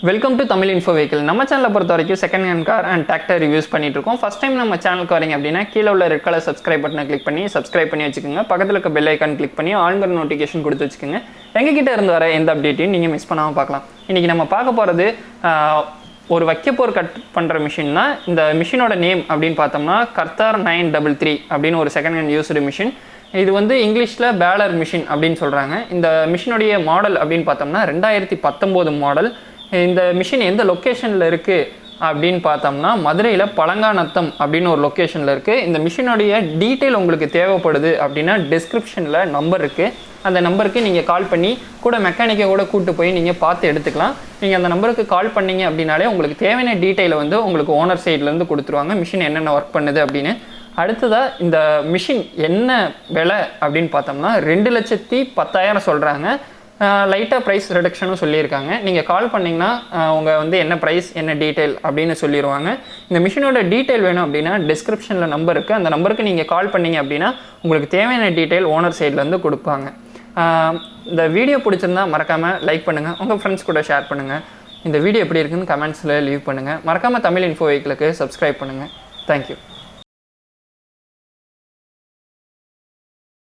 Welcome to Tamil info vehicle. நம்ம சேனலை பொறுத்த வரைக்கும் second hand car and tractor reviews பண்ணிட்டு இருக்கோம். ஃபர்ஸ்ட் டைம் நம்ம சேனலுக்கு வரீங்க அப்படின்னா கீழே உள்ள ரெட் கலர் சப்ஸ்கிரைப் பட்டனை கிளிக் பண்ணி சப்ஸ்கிரைப் பண்ணி வச்சுக்கோங்க. பக்கத்தில் இருக்க பெல் ஐக்கான் கிளிக் பண்ணி ஆல்ங்கிற நோட்டிஃபிகேஷன் கொடுத்து வச்சுக்கோங்க. எங்ககிட்ட இருந்து வர எந்த அப்டேட்டையும் நீங்கள் மிஸ் பண்ணாமல் பார்க்கலாம். இன்றைக்கி நம்ம பார்க்க போகிறது ஒரு வைக்கப்போர் கட் பண்ணுற மிஷின் தான். இந்த மிஷினோட நேம் அப்படின்னு பார்த்தோம்னா கர்த்தார் 933 அப்படின்னு ஒரு செகண்ட் ஹேண்ட் யூஸ்டு மிஷின். இது வந்து இங்கிலீஷில் பேலர் மிஷின் அப்படின்னு சொல்கிறாங்க. இந்த மிஷினுடைய மாடல் அப்படின்னு பார்த்தோம்னா 2019 மாடல். இந்த மிஷின் எந்த லொக்கேஷனில் இருக்குது அப்படின்னு பார்த்தோம்னா மதுரையில் பழங்காநத்தம் அப்படின்னு ஒரு லொக்கேஷனில் இருக்குது. இந்த மிஷினுடைய டீட்டெயில் உங்களுக்கு தேவைப்படுது அப்படின்னா டிஸ்கிரிப்ஷனில் நம்பர் இருக்குது. அந்த நம்பருக்கு நீங்கள் கால் பண்ணி கூட மெக்கானிக்கை கூட கூப்பிட்டு போய் நீங்கள் பார்த்து எடுத்துக்கலாம். நீங்கள் அந்த நம்பருக்கு கால் பண்ணிங்க அப்படின்னாலே உங்களுக்கு தேவையான டீட்டெயிலை வந்து உங்களுக்கு ஓனர் சைட்லேருந்து கொடுத்துருவாங்க, மிஷின் என்னென்ன ஒர்க் பண்ணுது அப்படின்னு. அடுத்ததாக இந்த மிஷின் என்ன விலை அப்படின்னு பார்த்தோம்னா 2,10,000 சொல்கிறாங்க. லைட்டாக ப்ரைஸ் ரிடக்ஷனும் சொல்லியிருக்காங்க. நீங்கள் கால் பண்ணிங்கன்னா அவங்க வந்து என்ன ப்ரைஸ் என்ன டீட்டெயில் அப்படின்னு சொல்லிடுவாங்க. இந்த மிஷினோட டீட்டெயில் வேணும் அப்படின்னா டிஸ்கிரிப்ஷனில் நம்பர் இருக்குது. அந்த நம்பருக்கு நீங்கள் கால் பண்ணிங்க அப்படின்னா உங்களுக்கு தேவையான டீட்டெயில் ஓனர் சைட்லேருந்து கொடுப்பாங்க. இந்த வீடியோ பிடிச்சிருந்தா மறக்காமல் லைக் பண்ணுங்கள், உங்கள் ஃப்ரெண்ட்ஸ் கூட ஷேர் பண்ணுங்கள். இந்த வீடியோ எப்படி இருக்குன்னு கமெண்ட்ஸில் லீவ் பண்ணுங்கள். மறக்காமல் தமிழ் இன்ஃபோ வெஹிக்கிளுக்கு சப்ஸ்கிரைப் பண்ணுங்கள். தேங்க்யூ.